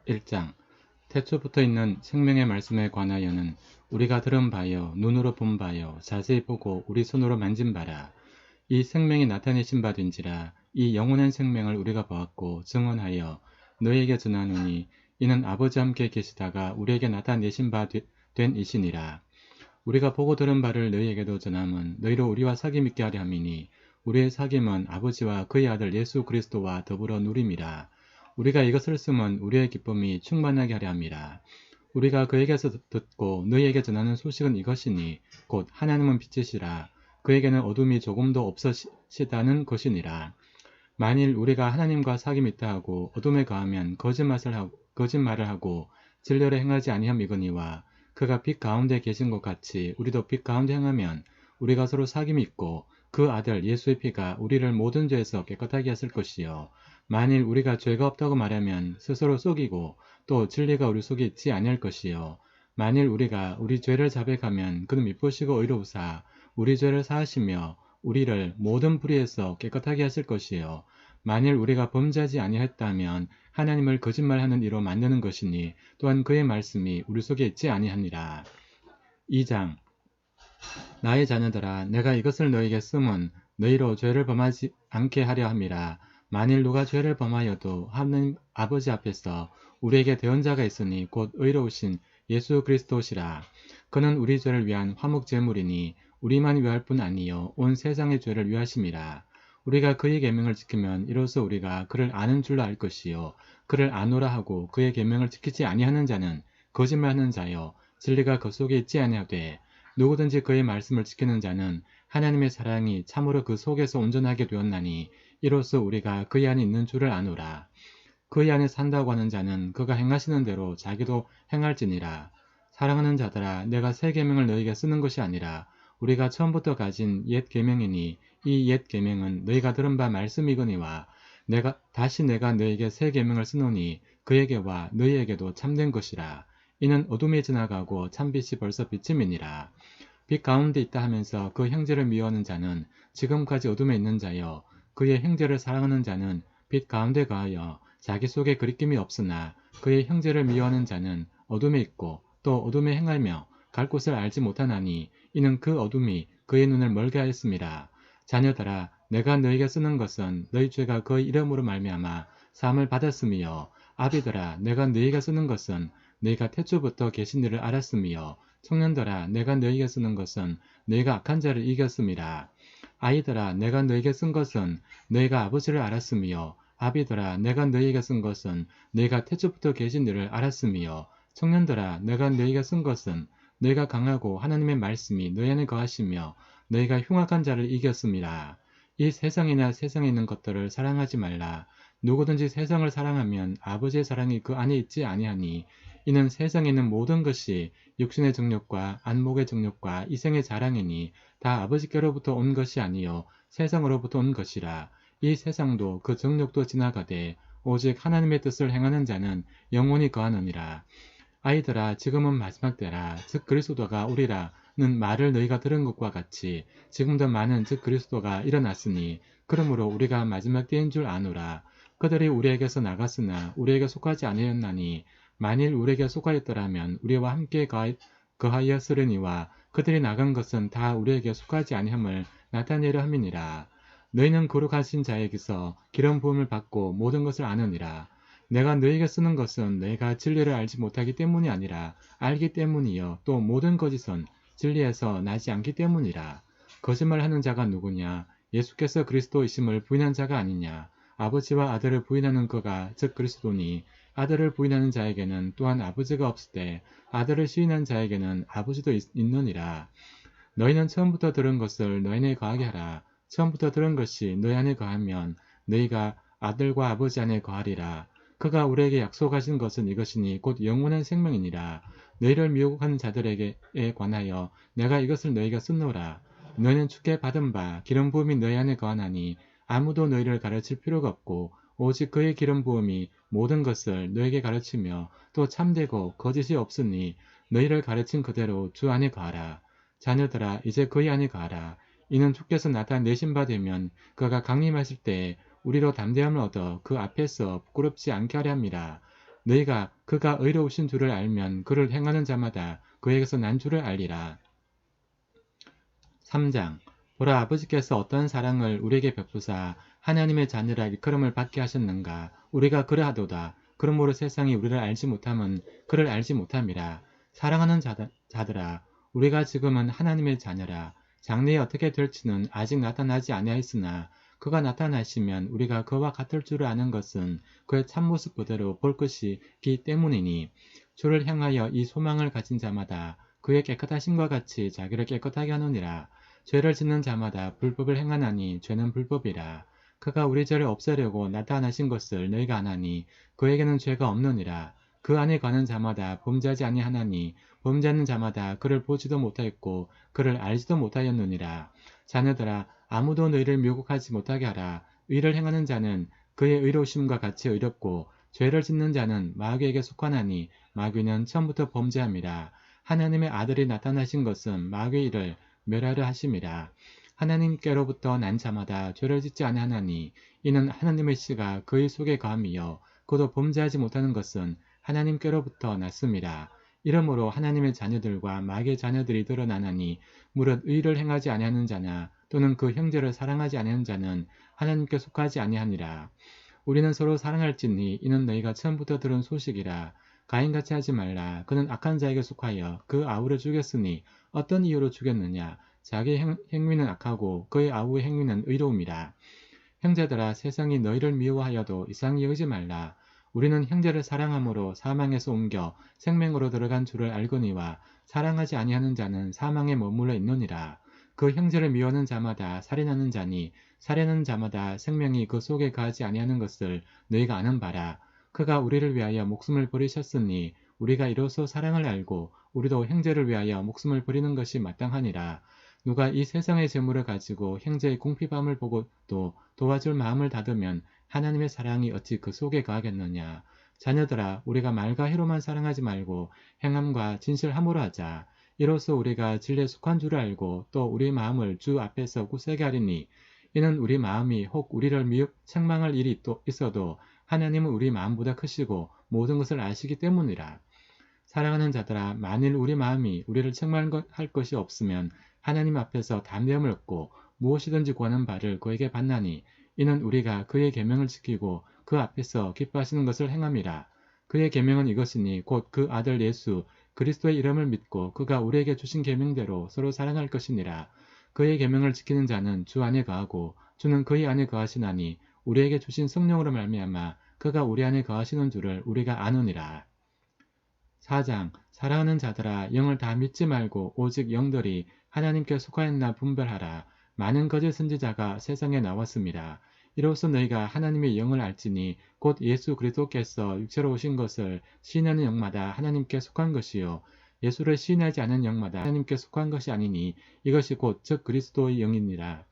1장 태초부터 있는 생명의 말씀에 관하여는 우리가 들은 바요 눈으로 본 바요 자세히 보고 우리 손으로 만진 바라. 이 생명이 나타내신 바 된지라. 이 영원한 생명을 우리가 보았고 증언하여 너희에게 전하노니 이는 아버지와 함께 계시다가 우리에게 나타내신 바 된 이시니라. 우리가 보고 들은 바를 너희에게도 전함은 너희로 우리와 사귐 있게 하려 함이니 우리의 사귐은 아버지와 그의 아들 예수 그리스도와 더불어 누림이라. 우리가 이것을 쓰면 우리의 기쁨이 충만하게 하려 함이라. 우리가 그에게서 듣고 너희에게 전하는 소식은 이것이니 곧 하나님은 빛이시라. 그에게는 어둠이 조금도 없으시다는 것이니라. 만일 우리가 하나님과 사귐 있다 하고 어둠에 거하면 거짓말을 하고 진리를 행하지 아니함이거니와 그가 빛 가운데 계신 것 같이 우리도 빛 가운데 행하면 우리가 서로 사귐이 있고 그 아들 예수의 피가 우리를 모든 죄에서 깨끗하게 했을 것이요. 만일 우리가 죄가 없다고 말하면 스스로 속이고 또 진리가 우리 속에 있지 아니할 것이요. 만일 우리가 우리 죄를 자백하면 그는 미쁘시고 의로우사 우리 죄를 사하시며 우리를 모든 불의에서 깨끗하게 하실 것이요. 만일 우리가 범죄하지 아니했다면 하나님을 거짓말하는 이로 만드는 것이니 또한 그의 말씀이 우리 속에 있지 아니하니라. 2장 나의 자녀들아 내가 이것을 너희에게 쓰면 너희로 죄를 범하지 않게 하려 함이라. 만일 누가 죄를 범하여도 하나님 아버지 앞에서 우리에게 대언자가 있으니 곧 의로우신 예수 그리스도시라. 그는 우리 죄를 위한 화목제물이니 우리만 위할 뿐 아니요 온 세상의 죄를 위하심이라. 우리가 그의 계명을 지키면 이로써 우리가 그를 아는 줄로 알 것이요 그를 아노라 하고 그의 계명을 지키지 아니하는 자는 거짓말하는 자요 진리가 그 속에 있지 아니하되 누구든지 그의 말씀을 지키는 자는 하나님의 사랑이 참으로 그 속에서 온전하게 되었나니 이로써 우리가 그의 안에 있는 줄을 아노라. 그의 안에 산다고 하는 자는 그가 행하시는 대로 자기도 행할지니라. 사랑하는 자들아 내가 새 계명을 너희에게 쓰는 것이 아니라 우리가 처음부터 가진 옛 계명이니 이 옛 계명은 너희가 들은 바 말씀이거니와 내가 너희에게 새 계명을 쓰노니 그에게와 너희에게도 참된 것이라. 이는 어둠이 지나가고 참빛이 벌써 비침이니라. 빛 가운데 있다 하면서 그 형제를 미워하는 자는 지금까지 어둠에 있는 자여 그의 형제를 사랑하는 자는 빛 가운데 거하여 자기 속에 그리낌이 없으나 그의 형제를 미워하는 자는 어둠에 있고 또 어둠에 행하며 갈 곳을 알지 못하나니 이는 그 어둠이 그의 눈을 멀게 하였음이라. 자녀들아 내가 너희에게 쓰는 것은 너희 죄가 그의 이름으로 말미암아 사함을 받았음이요 아비들아 내가 너희에게 쓰는 것은 너희가 태초부터 계신 이를 알았음이요 청년들아 내가 너희에게 쓰는 것은 너희가 악한 자를 이겼음이라. 아이들아 내가 너희에게 쓴 것은 너희가 아버지를 알았음이요 아비들아 내가 너희에게 쓴 것은 너희가 태초부터 계신 이를 알았음이요 청년들아 내가 너희에게 쓴 것은 너희가 강하고 하나님의 말씀이 너희 안에 거하시며 너희가 흉악한 자를 이겼음이라. 이 세상이나 세상에 있는 것들을 사랑하지 말라. 누구든지 세상을 사랑하면 아버지의 사랑이 그 안에 있지 아니하니 이는 세상에 있는 모든 것이 육신의 정욕과 안목의 정욕과 이생의 자랑이니 다 아버지께로부터 온 것이 아니요 세상으로부터 온 것이라. 이 세상도 그 정욕도 지나가되 오직 하나님의 뜻을 행하는 자는 영원히 거하느니라. 아이들아 지금은 마지막 때라 즉 그리스도가 오리라는 말을 너희가 들은 것과 같이 지금도 많은 즉 그리스도가 일어났으니 그러므로 우리가 마지막 때인 줄 아노라. 그들이 우리에게서 나갔으나 우리에게 속하지 아니하였나니 만일 우리에게 속하였더라면 우리와 함께 거하였으려니와 그들이 나간 것은 다 우리에게 속하지 아니함을 나타내려 함이니라. 너희는 거룩하신 자에게서 기름 부음을 받고 모든 것을 아느니라. 내가 너희에게 쓰는 것은 너희가 진리를 알지 못하기 때문이 아니라 알기 때문이요 또 모든 거짓은 진리에서 나지 않기 때문이라. 거짓말하는 자가 누구냐? 예수께서 그리스도이심을 부인한 자가 아니냐? 아버지와 아들을 부인하는 그가 즉 그리스도니 아들을 부인하는 자에게는 또한 아버지가 없을 때 아들을 시인한 자에게는 아버지도 있느니라. 너희는 처음부터 들은 것을 너희 안에 거하게 하라. 처음부터 들은 것이 너희 안에 거하면 너희가 아들과 아버지 안에 거하리라. 그가 우리에게 약속하신 것은 이것이니 곧 영원한 생명이니라. 너희를 미혹하는 자들에게 관하여 내가 이것을 너희가 쓰노라. 너희는 주께 받은 바 기름 부음이 너희 안에 거하나니 아무도 너희를 가르칠 필요가 없고 오직 그의 기름 부음이 모든 것을 너에게 가르치며 또 참되고 거짓이 없으니 너희를 가르친 그대로 주 안에 거하라. 자녀들아 이제 그의 안에 거하라. 이는 주께서 나타내신 바 되면 그가 강림하실 때에 우리로 담대함을 얻어 그 앞에서 부끄럽지 않게 하려 함이라. 너희가 그가 의로우신 줄을 알면 그를 행하는 자마다 그에게서 난 줄을 알리라. 3장. 보라, 아버지께서 어떤 사랑을 우리에게 베푸사 하나님의 자녀라 일컬음을 받게 하셨는가. 우리가 그러하도다. 그러므로 세상이 우리를 알지 못함은 그를 알지 못함이라. 사랑하는 자들아, 우리가 지금은 하나님의 자녀라. 장래에 어떻게 될지는 아직 나타나지 아니하였으나 그가 나타나시면 우리가 그와 같을 줄을 아는 것은 그의 참모습 그대로 볼 것이기 때문이니, 주를 향하여 이 소망을 가진 자마다 그의 깨끗하심과 같이 자기를 깨끗하게 하느니라. 죄를 짓는 자마다 불법을 행하나니 죄는 불법이라. 그가 우리 죄를 없애려고 나타나신 것을 너희가 아나니 그에게는 죄가 없느니라. 그 안에 가는 자마다 범죄하지 아니하나니 범죄하는 자마다 그를 보지도 못하였고 그를 알지도 못하였느니라. 자녀들아, 아무도 너희를 미혹하지 못하게 하라. 의를 행하는 자는 그의 의로우심과 같이 의롭고 죄를 짓는 자는 마귀에게 속하나니 마귀는 처음부터 범죄함이라. 하나님의 아들이 나타나신 것은 마귀의 일을 멸하려 하심이라. 하나님께로부터 난 자마다 죄를 짓지 아니하나니 이는 하나님의 씨가 그의 속에 거함이요 그도 범죄하지 못하는 것은 하나님께로부터 났음이라. 이러므로 하나님의 자녀들과 마귀의 자녀들이 드러나나니 무릇 의를 행하지 아니하는 자나 또는 그 형제를 사랑하지 아니하는 자는 하나님께 속하지 아니하니라. 우리는 서로 사랑할지니 이는 너희가 처음부터 들은 소식이라. 가인같이 하지 말라. 그는 악한 자에게 속하여 그 아우를 죽였으니 어떤 이유로 죽였느냐. 자기 행위는 악하고 그의 아우의 행위는 의로움이라. 형제들아, 세상이 너희를 미워하여도 이상히 여기지 말라. 우리는 형제를 사랑함으로 사망에서 옮겨 생명으로 들어간 줄을 알거니와 사랑하지 아니하는 자는 사망에 머물러 있느니라. 그 형제를 미워하는 자마다 살인하는 자니 살인하는 자마다 생명이 그 속에 거하지 아니하는 것을 너희가 아는 바라. 그가 우리를 위하여 목숨을 버리셨으니 우리가 이로써 사랑을 알고 우리도 형제를 위하여 목숨을 버리는 것이 마땅하니라. 누가 이 세상의 재물을 가지고 형제의 궁핍함을 보고 또 도와줄 마음을 닫으면 하나님의 사랑이 어찌 그 속에 거하겠느냐. 자녀들아, 우리가 말과 혀로만 사랑하지 말고 행함과 진실함으로 하자. 이로써 우리가 진리에 속한 줄을 알고 또 우리 마음을 주 앞에서 굳세게 하리니, 이는 우리 마음이 혹 우리를 책망할 일이 또 있어도 하나님은 우리 마음보다 크시고 모든 것을 아시기 때문이라. 사랑하는 자들아, 만일 우리 마음이 우리를 책망할 것이 없으면 하나님 앞에서 담대함을 얻고 무엇이든지 구하는 바를 그에게 받나니, 이는 우리가 그의 계명을 지키고 그 앞에서 기뻐하시는 것을 행함이라. 그의 계명은 이것이니 곧 그 아들 예수 그리스도의 이름을 믿고 그가 우리에게 주신 계명대로 서로 사랑할 것이니라. 그의 계명을 지키는 자는 주 안에 거하고 주는 그의 안에 거하시나니 우리에게 주신 성령으로 말미암아 그가 우리 안에 거하시는 줄을 우리가 아느니라. 4장. 사랑하는 자들아, 영을 다 믿지 말고 오직 영들이 하나님께 속하였나 분별하라. 많은 거짓 선지자가 세상에 나왔습니다. 이로써 너희가 하나님의 영을 알지니 곧 예수 그리스도께서 육체로 오신 것을 시인하는 영마다 하나님께 속한 것이요 예수를 시인하지 않은 영마다 하나님께 속한 것이 아니니 이것이 곧 즉 그리스도의 영이니라.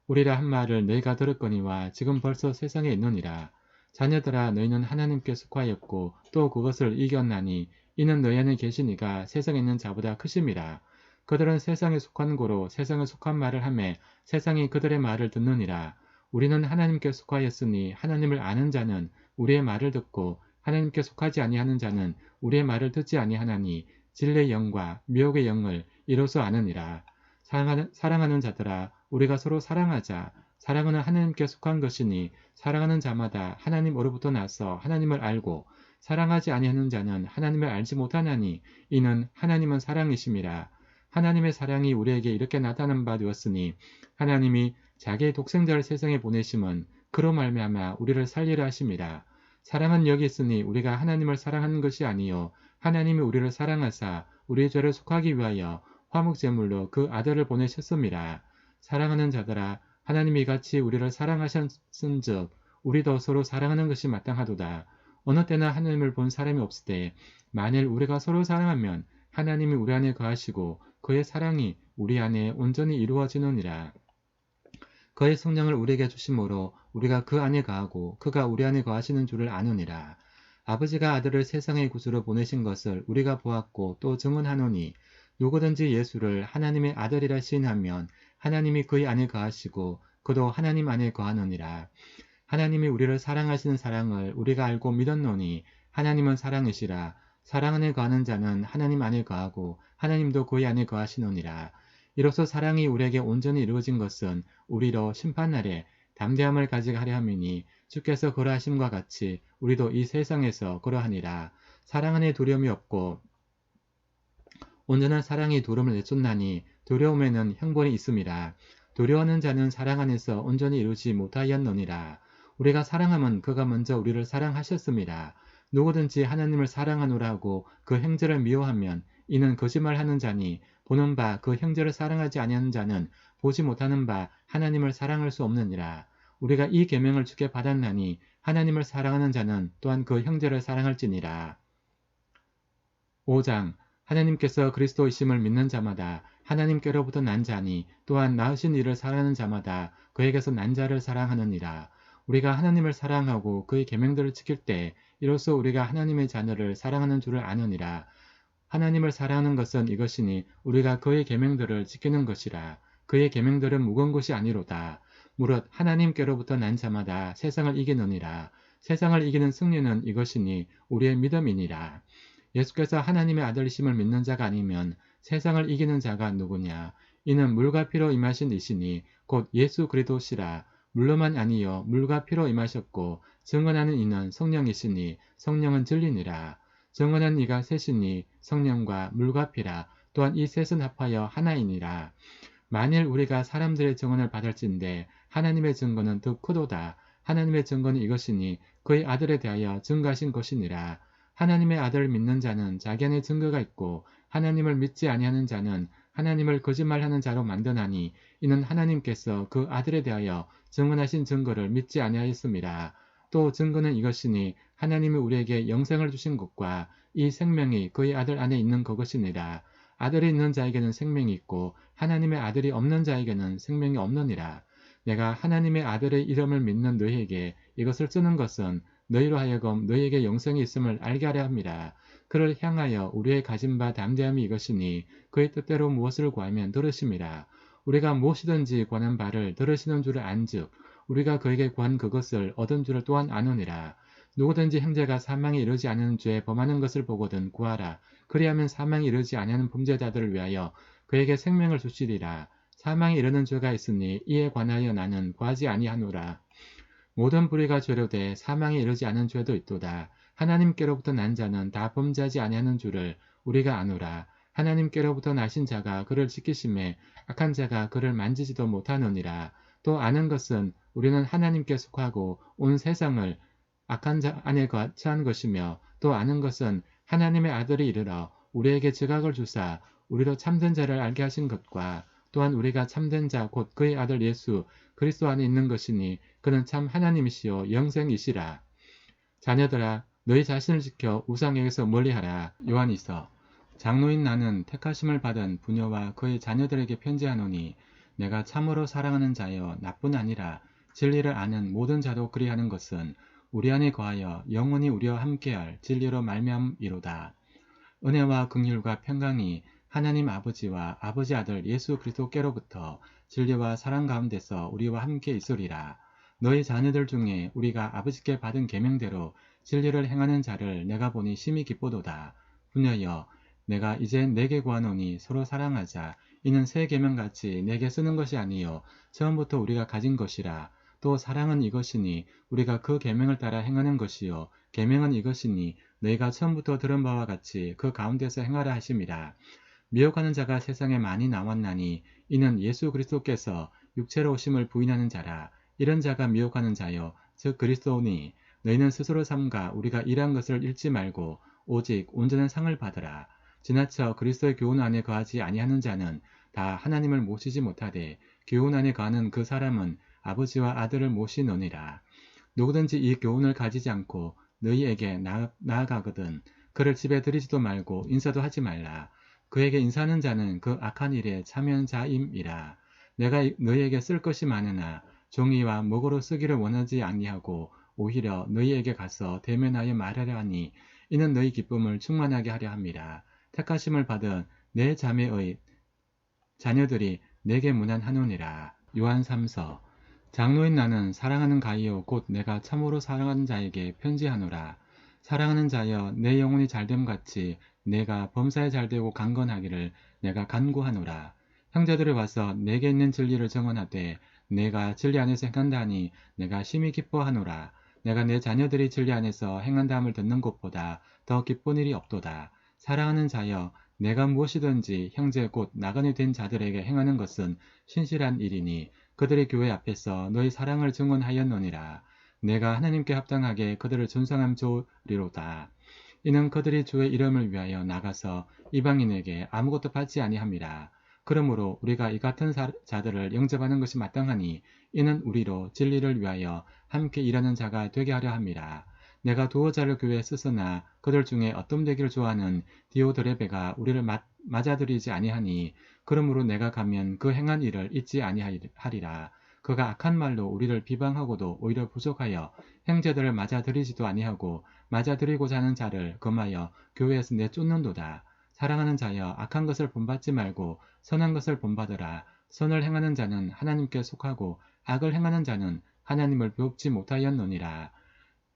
우리라 한 말을 너희가 들었거니와 지금 벌써 세상에 있느니라. 자녀들아, 너희는 하나님께 속하였고 또 그것을 이겼나니 이는 너희 안에 계시니가 세상에 있는 자보다 크심이라. 그들은 세상에 속한 고로 세상에 속한 말을 하매 세상이 그들의 말을 듣느니라. 우리는 하나님께 속하였으니 하나님을 아는 자는 우리의 말을 듣고 하나님께 속하지 아니하는 자는 우리의 말을 듣지 아니하나니 진리의 영과 미혹의 영을 이로써 아느니라. 사랑하는 자들아, 우리가 서로 사랑하자. 사랑은 하나님께 속한 것이니 사랑하는 자마다 하나님으로부터 나서 하나님을 알고 사랑하지 아니하는 자는 하나님을 알지 못하나니 이는 하나님은 사랑이심이라. 하나님의 사랑이 우리에게 이렇게 나타난 바 되었으니 하나님이 자기의 독생자를 세상에 보내심은 그로 말미암아 우리를 살리려 하심이라. 사랑은 여기 있으니 우리가 하나님을 사랑하는 것이 아니요 하나님이 우리를 사랑하사 우리의 죄를 속하기 위하여 화목제물로 그 아들을 보내셨음이라. 사랑하는 자들아, 하나님이 같이 우리를 사랑하셨은즉 우리도 서로 사랑하는 것이 마땅하도다. 어느 때나 하나님을 본 사람이 없을 때 만일 우리가 서로 사랑하면 하나님이 우리 안에 거하시고 그의 사랑이 우리 안에 온전히 이루어지느니라. 그의 성령을 우리에게 주심으로 우리가 그 안에 거하고 그가 우리 안에 거하시는 줄을 아느니라. 아버지가 아들을 세상의 구주로 보내신 것을 우리가 보았고 또 증언하노니 누구든지 예수를 하나님의 아들이라 시인하면 하나님이 그의 안에 거하시고 그도 하나님 안에 거하느니라. 하나님이 우리를 사랑하시는 사랑을 우리가 알고 믿었노니 하나님은 사랑이시라. 사랑 안에 거하는 자는 하나님 안에 거하고 하나님도 그의 안에 거하시노니라. 이로써 사랑이 우리에게 온전히 이루어진 것은 우리로 심판날에 담대함을 가지게 하려 함이니 주께서 그러하심과 같이 우리도 이 세상에서 그러하니라. 사랑 안에 두려움이 없고 온전한 사랑이 두려움을 내쫓나니 두려움에는 형벌이 있음이라. 두려워하는 자는 사랑 안에서 온전히 이루지 못하였느니라. 우리가 사랑하면 그가 먼저 우리를 사랑하셨음이라. 누구든지 하나님을 사랑하노라 하고 그 형제를 미워하면 이는 거짓말하는 자니 보는 바 그 형제를 사랑하지 아니하는 자는 보지 못하는 바 하나님을 사랑할 수 없느니라. 우리가 이 계명을 주께 받았나니 하나님을 사랑하는 자는 또한 그 형제를 사랑할지니라. 5장 하나님께서 그리스도이심을 믿는 자마다 하나님께로부터 난 자니 또한 낳으신 이를 사랑하는 자마다 그에게서 난 자를 사랑하느니라. 우리가 하나님을 사랑하고 그의 계명들을 지킬 때 이로써 우리가 하나님의 자녀를 사랑하는 줄을 아느니라. 하나님을 사랑하는 것은 이것이니 우리가 그의 계명들을 지키는 것이라. 그의 계명들은 무거운 것이 아니로다. 무릇 하나님께로부터 난 자마다 세상을 이기느니라. 세상을 이기는 승리는 이것이니 우리의 믿음이니라. 예수께서 하나님의 아들이심을 믿는 자가 아니면 세상을 이기는 자가 누구냐? 이는 물과 피로 임하신 이시니 곧 예수 그리스도시라. 물로만 아니요 물과 피로 임하셨고 증언하는 이는 성령이시니 성령은 진리니라. 증언한 이가 셋이니 성령과 물과 피라. 또한 이 셋은 합하여 하나이니라. 만일 우리가 사람들의 증언을 받을진대 하나님의 증거는 더 크도다. 하나님의 증거는 이것이니 그의 아들에 대하여 증거하신 것이니라. 하나님의 아들을 믿는 자는 자기 안에 증거가 있고 하나님을 믿지 아니하는 자는 하나님을 거짓말하는 자로 만드나니 이는 하나님께서 그 아들에 대하여 증언하신 증거를 믿지 아니하였습니다. 또 증거는 이것이니 하나님이 우리에게 영생을 주신 것과 이 생명이 그의 아들 안에 있는 그것이니라. 아들이 있는 자에게는 생명이 있고 하나님의 아들이 없는 자에게는 생명이 없느니라. 내가 하나님의 아들의 이름을 믿는 너희에게 이것을 쓰는 것은 너희로 하여금 너희에게 영생이 있음을 알게 하려 합니다. 그를 향하여 우리의 가진 바 담대함이 이것이니 그의 뜻대로 무엇을 구하면 들으심이라. 우리가 무엇이든지 구하는 바를 들으시는 줄을 안즉 우리가 그에게 구한 그것을 얻은 줄을 또한 아느니라. 누구든지 형제가 사망에 이르지 않은 죄에 범하는 것을 보거든 구하라. 그리하면 사망에 이르지 아니하는 범죄자들을 위하여 그에게 생명을 주시리라. 사망에 이르는 죄가 있으니 이에 관하여 나는 구하지 아니하노라. 모든 불의가 죄로 돼 사망에 이르지 않은 죄도 있도다. 하나님께로부터 난 자는 다 범죄하지 아니하는 줄을 우리가 아노라. 하나님께로부터 나신 자가 그를 지키심에 악한 자가 그를 만지지도 못하느니라. 또 아는 것은 우리는 하나님께 속하고 온 세상을 악한 자 안에 처한 것이며 또 아는 것은 하나님의 아들이 이르러 우리에게 지각을 주사 우리로 참된 자를 알게 하신 것과 또한 우리가 참된 자 곧 그의 아들 예수 그리스도 안에 있는 것이니 그는 참 하나님이시요 영생이시라. 자녀들아 너희 자신을 지켜 우상에게서 멀리하라. 요한이서 장로인 나는 택하심을 받은 부녀와 그의 자녀들에게 편지하노니 내가 참으로 사랑하는 자여 나뿐 아니라 진리를 아는 모든 자도 그리하는 것은 우리 안에 거하여 영원히 우리와 함께할 진리로 말미암이로다. 은혜와 긍휼과 평강이 하나님 아버지와 아버지 아들 예수 그리스도께로부터 진리와 사랑 가운데서 우리와 함께 있으리라. 너희 자녀들 중에 우리가 아버지께 받은 계명대로 진리를 행하는 자를 내가 보니 심히 기쁘도다. 부녀여 내가 이제 내게 구하노니 서로 사랑하자. 이는 새 계명같이 내게 쓰는 것이 아니요 처음부터 우리가 가진 것이라. 또 사랑은 이것이니 우리가 그 계명을 따라 행하는 것이요 계명은 이것이니 너희가 처음부터 들은 바와 같이 그 가운데서 행하라 하심이라. 미혹하는 자가 세상에 많이 나왔나니 이는 예수 그리스도께서 육체로 오심을 부인하는 자라. 이런 자가 미혹하는 자요 즉 그리스도니 너희는 스스로 삼가 우리가 일한 것을 잃지 말고 오직 온전한 상을 받으라. 지나쳐 그리스도의 교훈 안에 거하지 아니하는 자는 다 하나님을 모시지 못하되 교훈 안에 거하는 그 사람은 아버지와 아들을 모시느니라. 누구든지 이 교훈을 가지지 않고 너희에게 나아가거든 그를 집에 들이지도 말고 인사도 하지 말라. 그에게 인사하는 자는 그 악한 일에 참여한 자임이라. 내가 너희에게 쓸 것이 많으나 종이와 목으로 쓰기를 원하지 아니하고 오히려 너희에게 가서 대면하여 말하려 하니 이는 너희 기쁨을 충만하게 하려 함이라. 택하심을 받은 내 자매의 자녀들이 내게 문안하노니라. 요한 3서 장로인 나는 사랑하는 가이요 곧 내가 참으로 사랑하는 자에게 편지하노라. 사랑하는 자여 내 영혼이 잘됨 같이 내가 범사에 잘되고 강건하기를 내가 간구하노라. 형제들이 와서 내게 있는 진리를 정언하되 내가 진리 안에서 행한다 하니 내가 심히 기뻐하노라. 내가 내 자녀들이 진리 안에서 행한다함을 듣는 것보다 더 기쁜 일이 없도다. 사랑하는 자여 내가 무엇이든지 형제 곧 나그네 된 자들에게 행하는 것은 신실한 일이니 그들의 교회 앞에서 너희 사랑을 증언하였느니라. 내가 하나님께 합당하게 그들을 존성함 좋으리로다. 이는 그들이 주의 이름을 위하여 나가서 이방인에게 아무것도 받지 아니함이라. 그러므로 우리가 이 같은 자들을 영접하는 것이 마땅하니 이는 우리로 진리를 위하여 함께 일하는 자가 되게 하려 함이라. 내가 두어 자를 교회에 쓰으나 그들 중에 어떤 되기를 좋아하는 디오드레베가 우리를 맞아들이지 아니하니 그러므로 내가 가면 그 행한 일을 잊지 아니하리라. 그가 악한 말로 우리를 비방하고도 오히려 부족하여 형제들을 맞아들이지도 아니하고 맞아들이고자 하는 자를 금하여 교회에서 내쫓는도다. 사랑하는 자여 악한 것을 본받지 말고 선한 것을 본받으라. 선을 행하는 자는 하나님께 속하고 악을 행하는 자는 하나님을 배웁지 못하였느니라.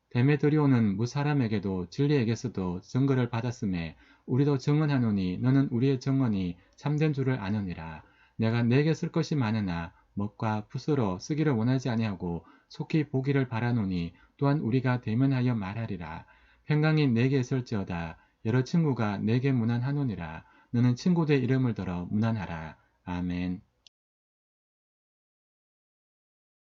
데메드리오는 무사람에게도 진리에게서도 증거를 받았음에 우리도 증언하노니 너는 우리의 증언이 참된 줄을 아느니라. 내가 내게 쓸 것이 많으나 먹과 붓으로 쓰기를 원하지 아니하고 속히 보기를 바라노니 또한 우리가 대면하여 말하리라. 평강이 내게 있을지어다. 여러 친구가 내게 문안하노니라. 너는 친구들의 이름을 들어 문안하라. 아멘.